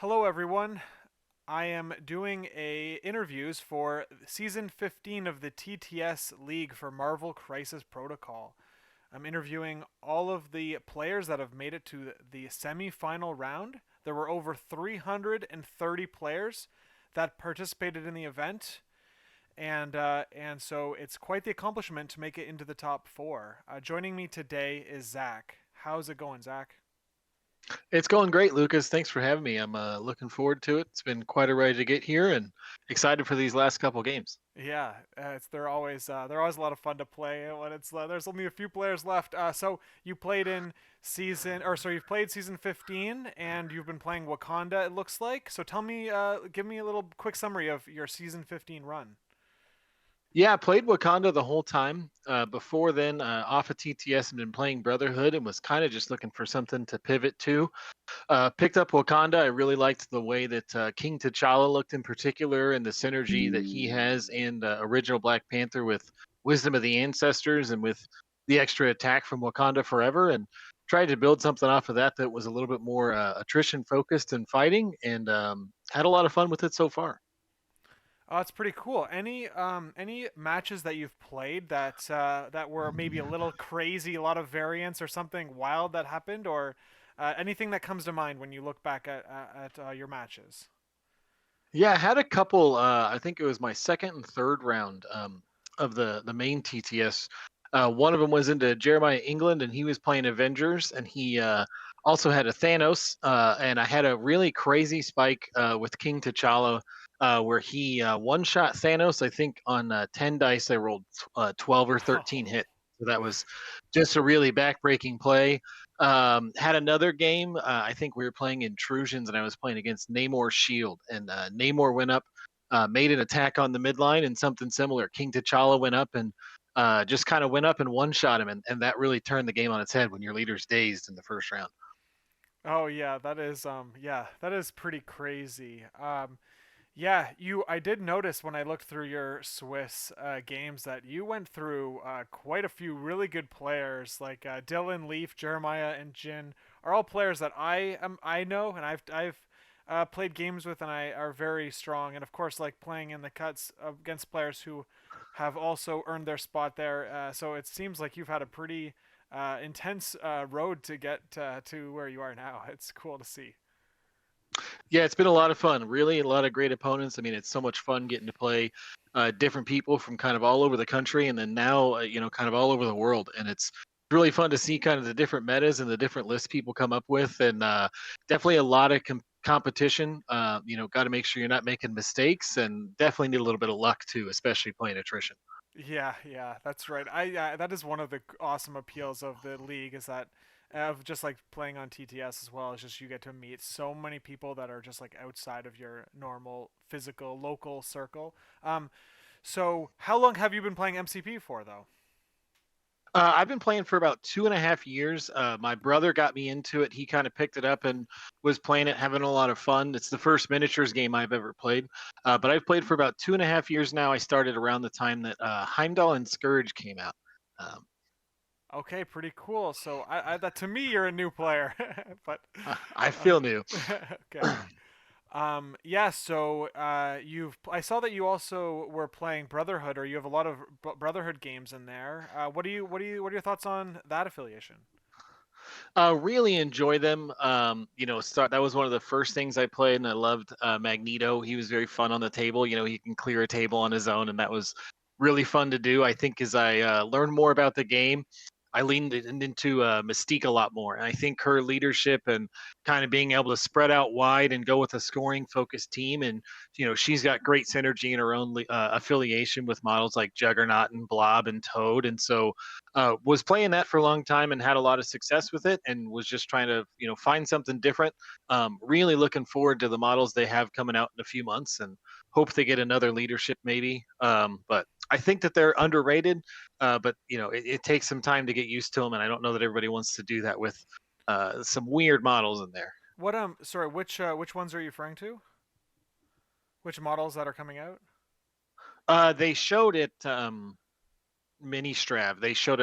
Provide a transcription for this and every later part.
Hello, everyone. I am doing interviews for season 15 of the TTS League for Marvel Crisis Protocol. I'm interviewing all of the players that have made it to the semi-final round. There were over 330 players that participated in the event, and so it's quite the accomplishment to make it into the top four. Joining me today is Zach. How's it going, Zach? It's going great, Lucas. Thanks for having me. I'm looking forward to it. It's been quite a ride to get here, and excited for these last couple games. Yeah, they're always a lot of fun to play when it's there's only a few players left. So you played in you've played season 15, and you've been playing Wakanda. It looks like. So tell me, give me a little quick summary of your season 15 run. Yeah, I played Wakanda the whole time. Before then, off of TTS, and been playing Brotherhood, and was kind of just looking for something to pivot to. Picked up Wakanda. I really liked the way that King T'Challa looked in particular, and the synergy that he has in original Black Panther with Wisdom of the Ancestors, and with the extra attack from Wakanda Forever, and tried to build something off of that was a little bit more attrition focused and fighting, and had a lot of fun with it so far. Oh, it's pretty cool. Any matches that you've played that were maybe a little crazy, a lot of variance or something wild that happened, or anything that comes to mind when you look back at your matches? Yeah, I had a couple. I think it was my second and third round of the main TTS. One of them was into Jeremiah England, and he was playing Avengers, and he also had a Thanos. And I had a really crazy spike with King T'Challa, where he one shot Thanos. I think on 10 dice, I rolled 12 or 13 hit. So that was just a really backbreaking play. Had another game. I think we were playing Intrusions, and I was playing against Namor's Shield, and Namor went up, made an attack on the midline, and something similar. King T'Challa went up and just kind of went up and one shot him, and that really turned the game on its head when your leader's dazed in the first round. Oh yeah, that is pretty crazy. Yeah, you I did notice when I looked through your Swiss games that you went through quite a few really good players like Dylan, Leaf, Jeremiah, and Jin are all players that I know and I've played games with and I are very strong, and of course like playing in the cuts against players who have also earned their spot there. So it seems like you've had a pretty intense road to get to where you are now. It's cool to see. Yeah, it's been a lot of fun. Really, a lot of great opponents. I mean, it's so much fun getting to play different people from kind of all over the country, and then now, kind of all over the world. And it's really fun to see kind of the different metas and the different lists people come up with, and definitely a lot of competition. Got to make sure you're not making mistakes, and definitely need a little bit of luck too, especially playing attrition. Yeah, that's right. That is one of the awesome appeals of the league is that of just like playing on TTS as well. Is just you get to meet so many people that are just like outside of your normal physical local circle. So how long have you been playing MCP for though? I've been playing for about 2.5 years. My brother got me into it. He kind of picked it up and was playing it, having a lot of fun. It's the first miniatures game I've ever played, but I've played for about 2.5 years now. I started around the time that Heimdall and Scourge came out. Um, Okay, pretty cool. So I that to me you're a new player, but I uh, feel new. okay. Yeah, so I saw that you also were playing Brotherhood, or you have a lot of Brotherhood games in there. What are your thoughts on that affiliation? Really enjoy them. That was one of the first things I played, and I loved Magneto. He was very fun on the table. He can clear a table on his own, and that was really fun to do. I think as I learned more about the game, I leaned into Mystique a lot more. And I think her leadership and kind of being able to spread out wide and go with a scoring focused team, and she's got great synergy in her own affiliation with models like Juggernaut and Blob and Toad, and so was playing that for a long time and had a lot of success with it, and was just trying to find something different. Really looking forward to the models they have coming out in a few months, and hope they get another leadership maybe. But I think that they're underrated, but it takes some time to get used to them, and I don't know that everybody wants to do that with some weird models in there. What sorry, which ones are you referring to? Which models that are coming out? They showed it. Mini Strav. They showed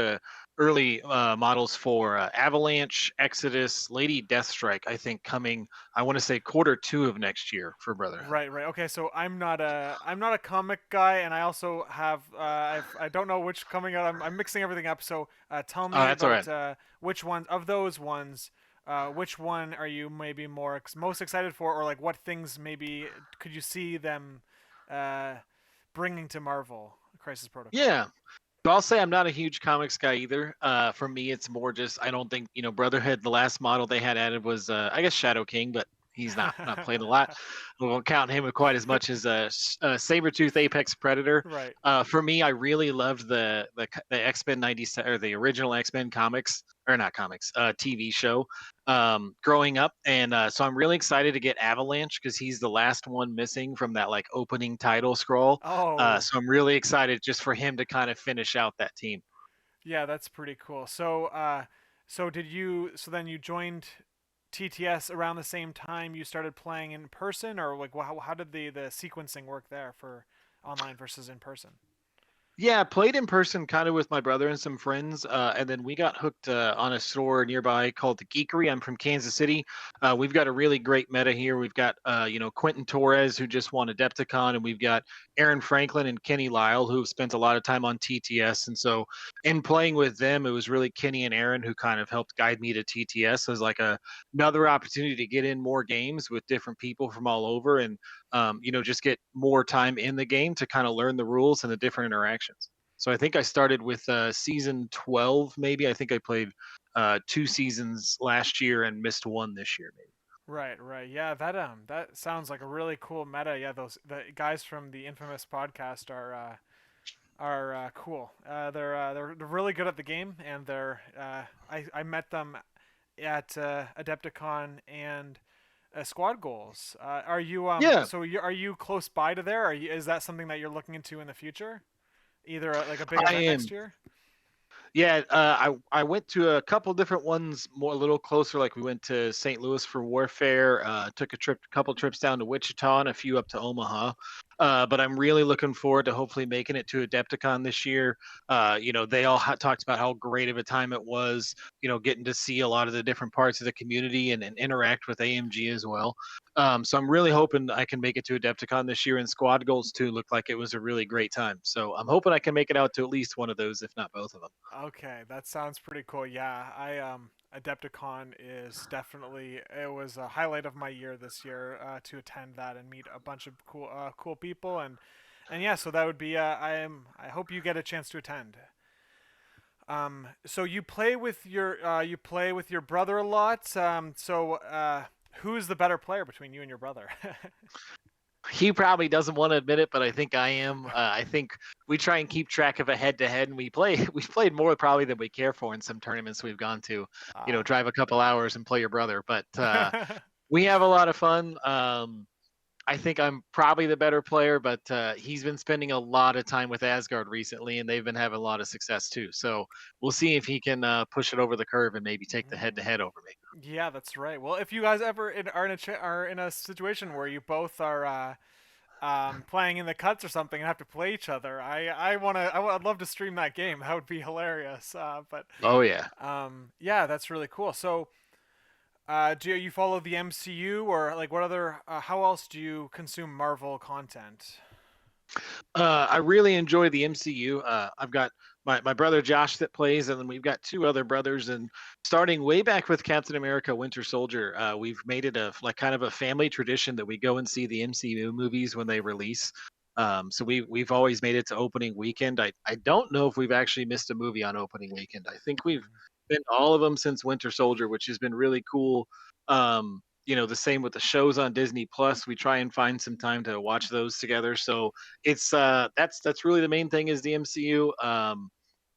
early models for Avalanche, Exodus, Lady Deathstrike. I think coming. I want to say quarter 2 of next year for Brotherhood. Right, right. Okay, so I'm not a comic guy, and I also have I don't know which coming out. I'm mixing everything up. So tell me That's all about right. which ones of those ones. Which one are you maybe most excited for, or like what things maybe could you see them uh, bringing to Marvel Crisis Protocol? Yeah. So I'll say I'm not a huge comics guy either. For me, it's more just I don't think Brotherhood. The last model they had added was I guess Shadow King, but he's not played a lot. We won't count him quite as much as Sabretooth Apex Predator. Right. For me, I really loved the X Men '97 or the original X Men comics or not comics TV show growing up, and so I'm really excited to get Avalanche because he's the last one missing from that like opening title scroll. Oh, So I'm really excited just for him to kind of finish out that team. yeah, that's pretty cool. So so did you? So then you joined TTS around the same time you started playing in person, or like how did the sequencing work there for online versus in person? Yeah, played in person kind of with my brother and some friends, and then we got hooked on a store nearby called the Geekery. I'm from Kansas City. We've got a really great meta here. We've got Quentin Torres who just won Adepticon, and we've got Aaron Franklin and Kenny Lyle who've spent a lot of time on TTS. And so, in playing with them, it was really Kenny and Aaron who kind of helped guide me to TTS. It was like another opportunity to get in more games with different people from all over, and just get more time in the game to kind of learn the rules and the different interactions. So I think I started with season 12, maybe. I think I played 2 seasons last year and missed one this year, maybe. Right, right. Yeah, that sounds like a really cool meta. Yeah, those the guys from the infamous podcast are cool. They're really good at the game, and I met them at Adepticon and squad goals. Are you Yeah, are you close by to there? Is that something that you're looking into in the future? Either like a big I event next am. year? Yeah, I went to a couple different ones, more a little closer. Like we went to St. Louis for Warfare. Took couple trips down to Wichita, and a few up to Omaha. But I'm really looking forward to hopefully making it to Adepticon this year. They all talked about how great of a time it was. Getting to see a lot of the different parts of the community and interact with AMG as well. So I'm really hoping I can make it to Adepticon this year. And Squad Goals too looked like it was a really great time. So I'm hoping I can make it out to at least one of those, if not both of them. Okay, that sounds pretty cool. Yeah, I Adepticon is definitely it was a highlight of my year this year to attend that and meet a bunch of cool people and yeah, so that would be I hope you get a chance to attend. So you play with your brother a lot. Who's the better player between you and your brother? He probably doesn't want to admit it, but I think I am. I think we try and keep track of a head to head, and we play. We've played more probably than we care for in some tournaments we've gone to. Ah. Drive a couple hours and play your brother, but we have a lot of fun. I think I'm probably the better player, but he's been spending a lot of time with Asgard recently, and they've been having a lot of success too. So we'll see if he can push it over the curve and maybe take the head to Mm. head over me. Yeah, that's right. Well, if you guys ever are in a situation where you both are playing in the cuts or something and have to play each other, I'd love to stream that game. That would be hilarious. But Oh yeah. yeah, that's really cool. So, do you follow the MCU or like what other? How else do you consume Marvel content? I really enjoy the MCU. I've got my brother Josh that plays, and then we've got two other brothers. And starting way back with Captain America: Winter Soldier, we've made it a like kind of a family tradition that we go and see the MCU movies when they release. So we've always made it to opening weekend. I don't know if we've actually missed a movie on opening weekend. I think we've been all of them since Winter Soldier, which has been really cool. The same with the shows on Disney Plus. We try and find some time to watch those together. So it's that's really the main thing is the MCU.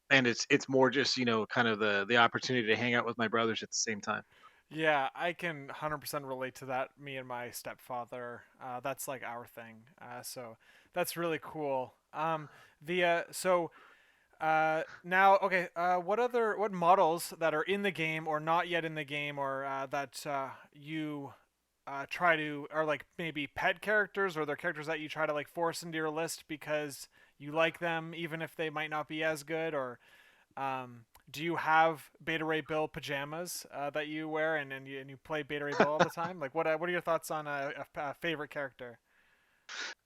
And it's more just kind of the opportunity to hang out with my brothers at the same time. Yeah, I can 100% relate to that. Me and my stepfather, that's like our thing. So that's really cool. The so Now, okay. What models that are in the game or not yet in the game, or that you try to, are like maybe pet characters, or they're characters that you try to like force into your list because you like them, even if they might not be as good, or do you have Beta Ray Bill pajamas that you wear and you play Beta Ray Bill all the time? Like what are your thoughts on a favorite character?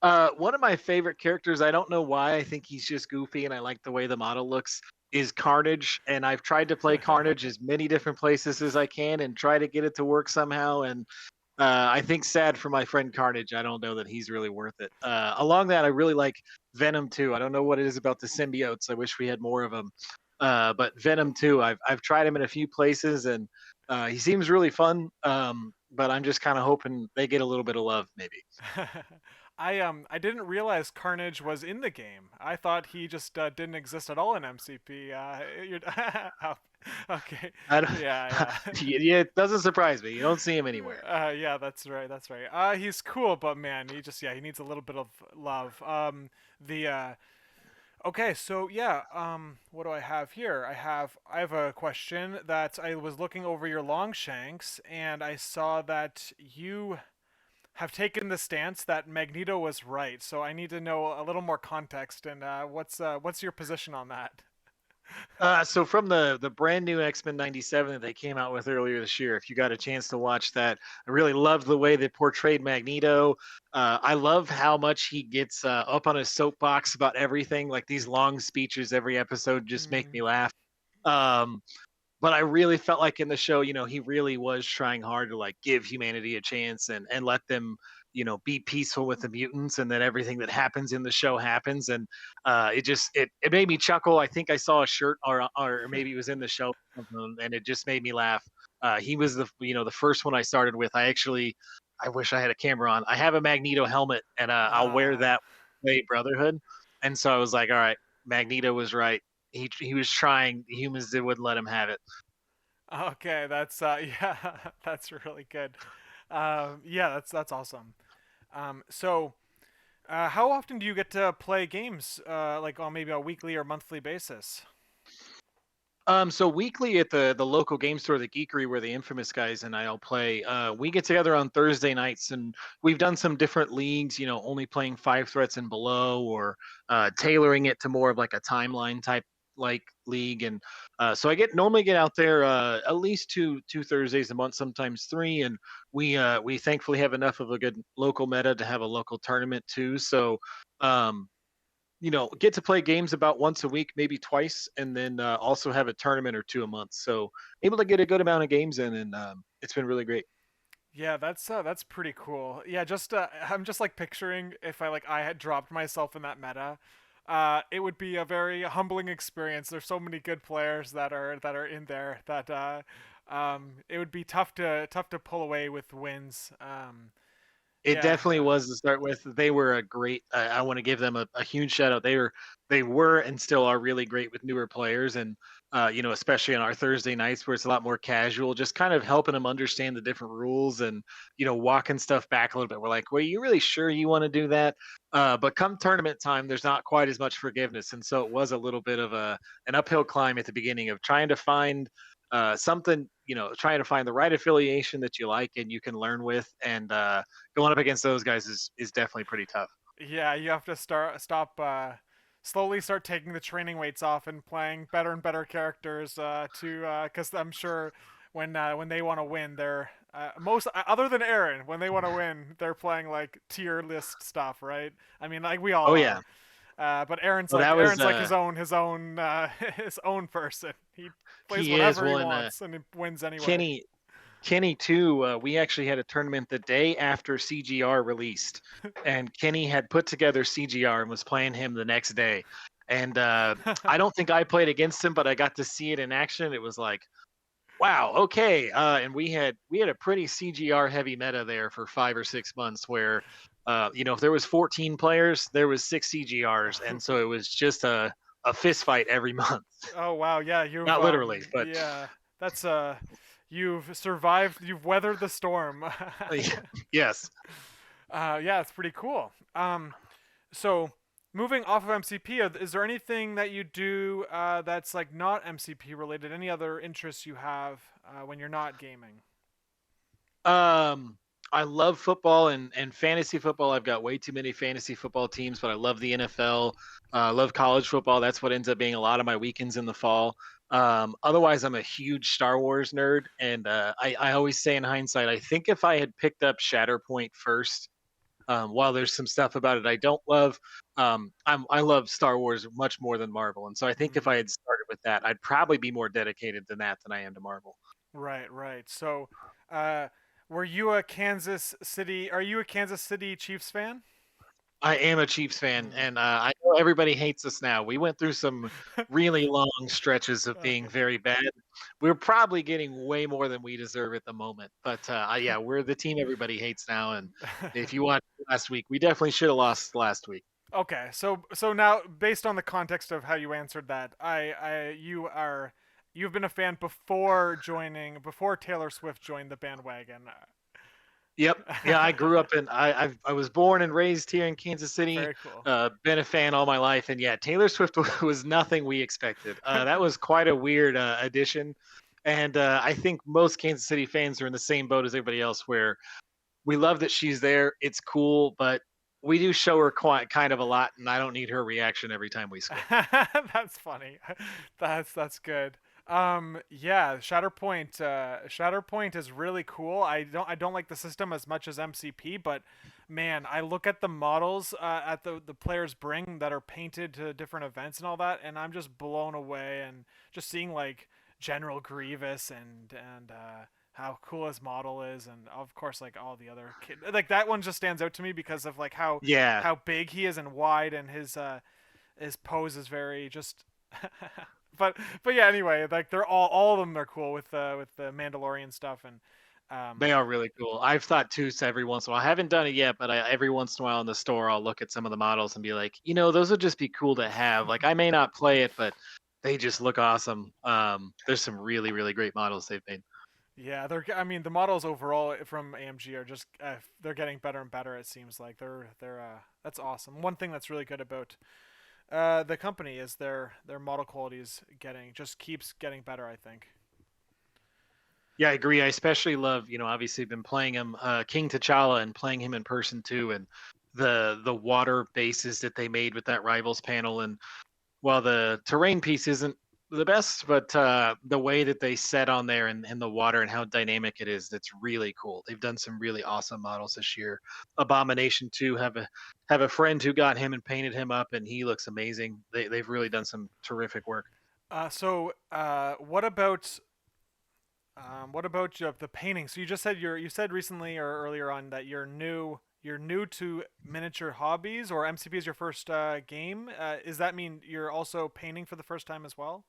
One of my favorite characters, I don't know why, I think he's just goofy and I like the way the model looks, is Carnage. And I've tried to play Carnage as many different places as I can and try to get it to work somehow. And I think sad for my friend Carnage. I don't know that he's really worth it. Along that, I really like Venom too. I don't know what it is about the symbiotes. I wish we had more of them. But Venom too. I've tried him in a few places and he seems really fun. But I'm just kind of hoping they get a little bit of love, maybe. I didn't realize Carnage was in the game. I thought he just didn't exist at all in MCP. Oh, okay, I don't, yeah, yeah, it doesn't surprise me. You don't see him anywhere. yeah, that's right, that's right. He's cool, but man, he needs a little bit of love. The Okay, so yeah, what do I have here? I have a question that I was looking over your Longshanks and I saw that you have taken the stance that Magneto was right. So I need to know a little more context and what's your position on that? So from the brand new X-Men '97 that they came out with earlier this year, if you got a chance to watch that, I really loved the way they portrayed Magneto. I love how much he gets up on his soapbox about everything. Like these long speeches every episode just make Mm, me laugh. Um, but I really felt like in the show, he really was trying hard to like give humanity a chance and let them, be peaceful with the mutants, and then everything that happens in the show happens, and it made me chuckle. I think I saw a shirt or maybe it was in the show, and it just made me laugh. He was the first one I started with. I wish I had a camera on. I have a Magneto helmet, and I'll wear ah, that way Brotherhood, and so I was like, all right, Magneto was right. He was trying. The humans did wouldn't let him have it. okay, that's yeah, that's really good. Yeah, that's awesome. So how often do you get to play games, like on maybe a weekly or monthly basis? So weekly at the local game store, the Geekery, where the infamous guys and I all play, we get together on Thursday nights, and we've done some different leagues. Only playing five threats and below, or tailoring it to more of like a timeline type like league. And so I normally get out there at least two Thursdays a month, sometimes three. And we thankfully have enough of a good local meta to have a local tournament too. So um, get to play games about once a week, maybe twice, and then also have a tournament or two a month. So able to get a good amount of games in, and it's been really great. Yeah, that's pretty cool. Yeah, just I'm just like picturing if I had dropped myself in that meta, it would be a very humbling experience. There's so many good players that are in there that it would be tough to pull away with wins. It Yeah, definitely was to start with. They were a great. I want to give them a huge shout out. They were and still are really great with newer players, and especially on our Thursday nights where it's a lot more casual, just kind of helping them understand the different rules and walking stuff back a little bit. We're like, well, you really sure you want to do that? But come tournament time, there's not quite as much forgiveness, and so it was a little bit of an uphill climb at the beginning of trying to find something, trying to find the right affiliation that you like and you can learn with, and going up against those guys is definitely pretty tough. yeah, you have to slowly start taking the training weights off and playing better and better characters to because I'm sure when they want to win, they're most other than Aaron, when they want to win, they're playing like tier list stuff, right? I mean, like we all Oh yeah. are. But Aaron's Well, like that was Aaron's like his own his own person. He plays he is. whatever he Well, and wants and he wins anyway. Kenny Kenny too. We actually had a tournament the day after CGR released, and Kenny had put together CGR and was playing him the next day. And I don't think I played against him, but I got to see it in action. It was like, wow, okay. And we had a pretty CGR heavy meta there for 5 or 6 months, where if there was 14 players, there was six CGRs, and so it was just a fist fight every month. Oh wow, yeah, Not literally, but yeah, that's you've survived, you've weathered the storm. yes. Yeah, it's pretty cool. So moving off of MCP, is there anything that you do that's like not MCP related? Any other interests you have when you're not gaming? Um, I love football and fantasy football. I've got way too many fantasy football teams, but I love the NFL. I love college football. That's what ends up being a lot of my weekends in the fall. Otherwise, I'm a huge Star Wars nerd, and I always say in hindsight, I think if I had picked up Shatterpoint first, while there's some stuff about it I don't love, I love Star Wars much more than Marvel, and so I think if Mm, I had started with that, I'd probably be more dedicated than that than I am to Marvel. right, right. So, uh, were you a Kansas City? Are you a Kansas City Chiefs fan? I am a Chiefs fan, Mm. and I know everybody hates us now. We went through some really long stretches of being Okay. very bad. We're probably getting way more than we deserve at the moment, but yeah, we're the team everybody hates now. And if you watched last week, we definitely should have lost last week. Okay, so now based on the context of how you answered that, you've been a fan before Taylor Swift joined the bandwagon. Yep. Yeah, I grew up in I was born and raised here in Kansas City. Very cool. Been a fan all my life, and yeah, Taylor Swift was nothing we expected. That was quite a weird addition, and I think most Kansas City fans are in the same boat as everybody else, where we love that she's there. It's cool, but we do show her quite kind of a lot, and I don't need her reaction every time we score. That's funny. That's good. Yeah, Shatterpoint is really cool. I don't like the system as much as MCP, but man, I look at the models at the players bring that are painted to different events and all that, and I'm just blown away. And just seeing like General Grievous and how cool his model is, and of course like all the other kid, like that one just stands out to me because of like how Yeah, how big he is and wide, and his pose is very just but yeah, anyway, like they're all of them are cool with the Mandalorian stuff. And they are really cool. I've thought too every once in a while. I haven't done it yet, but every once in a while in the store, I'll look at some of the models and be like, those would just be cool to have. Like, I may not play it, but they just look awesome. There's some really, really great models they've made. yeah, I mean the models overall from AMG are just they're getting better and better. It seems like they're that's awesome. One thing that's really good about the company is their model quality is getting just keeps getting better, I think. Yeah, I agree. I especially love, obviously been playing him, King T'Challa, and playing him in person too, and the water bases that they made with that rivals panel. And while the terrain piece isn't the best, but the way that they set on there and the water and how dynamic it is, that's really cool. They've done some really awesome models this year. Abomination too, have a friend who got him and painted him up, and he looks amazing. They've really done some terrific work. What about the painting? So you just said you said recently or earlier on that you're new to miniature hobbies, or MCP is your first game. Does that mean you're also painting for the first time as well?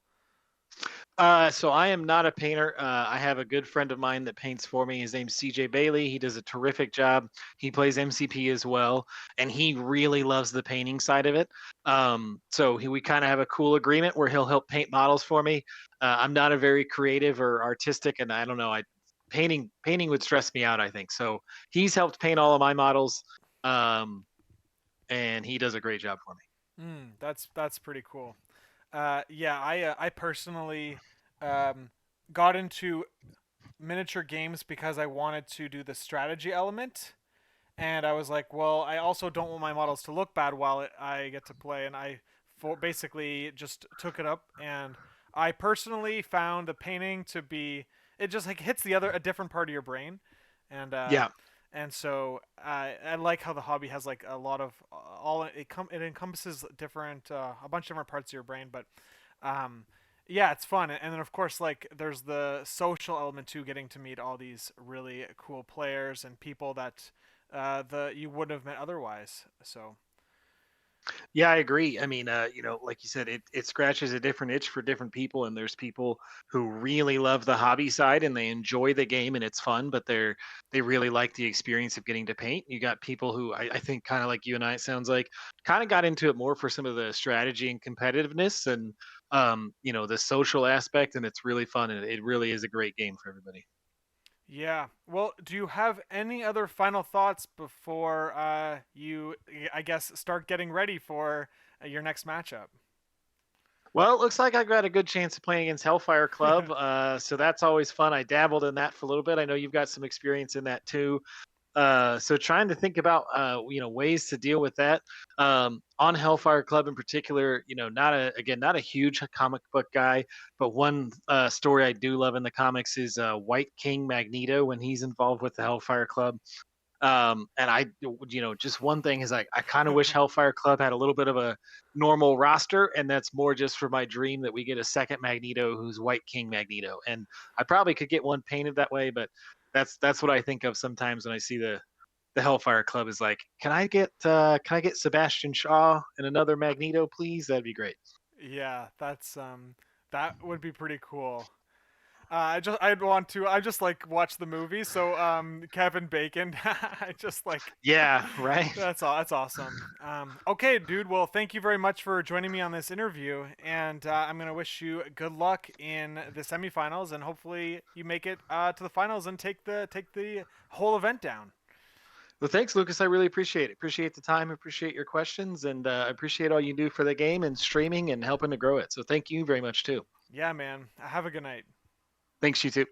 So I am not a painter. I have a good friend of mine that paints for me. His name's CJ Bailey. He does a terrific job. He plays MCP as well, and he really loves the painting side of it. We kind of have a cool agreement where he'll help paint models for me. I'm not a very creative or artistic, and I don't know. I painting would stress me out, I think. So he's helped paint all of my models, um, and he does a great job for me. That's pretty cool. Yeah, I personally um, got into miniature games because I wanted to do the strategy element, and I was like, well, I also don't want my models to look bad while I get to play, and basically just took it up. And I personally found the painting to be it just like hits a different part of your brain, and Yeah. so I like how the hobby has like a lot of all it encompasses different a bunch of different parts of your brain, but um, yeah, it's fun. And then of course like there's the social element too, getting to meet all these really cool players and people that the you wouldn't have met otherwise. So Yeah, I agree. I mean, like you said, it scratches a different itch for different people, and there's people who really love the hobby side and they enjoy the game and it's fun, but they really like the experience of getting to paint. You got people who I think kind of like you and I, it sounds like, kind of got into it more for some of the strategy and competitiveness and the social aspect, and it's really fun and it really is a great game for everybody. yeah. Well, do you have any other final thoughts before I guess, start getting ready for your next matchup? Well, it looks like I've got a good chance of playing against Hellfire Club, so that's always fun. I dabbled in that for a little bit. I know you've got some experience in that too. So trying to think about ways to deal with that. On Hellfire Club in particular, not a huge comic book guy, but one story I do love in the comics is White King Magneto when he's involved with the Hellfire Club. And just one thing is I kind of wish Hellfire Club had a little bit of a normal roster, and that's more just for my dream that we get a second Magneto who's White King Magneto. And I probably could get one painted that way, but that's what I think of sometimes when I see the Hellfire Club is like, can I get Sebastian Shaw and another Magneto, please? That'd be great. Yeah, that would be pretty cool. I'd want to. I just like watch the movie. So Kevin Bacon. I just like Yeah, right. that's all. That's awesome. Okay, dude. Well, thank you very much for joining me on this interview, and I'm gonna wish you good luck in the semifinals, and hopefully you make it to the finals and take the whole event down. Well, thanks, Lucas. I really appreciate it. Appreciate the time. Appreciate your questions, and I appreciate all you do for the game and streaming and helping to grow it. So thank you very much too. Yeah, man. Have a good night. Thanks, you too.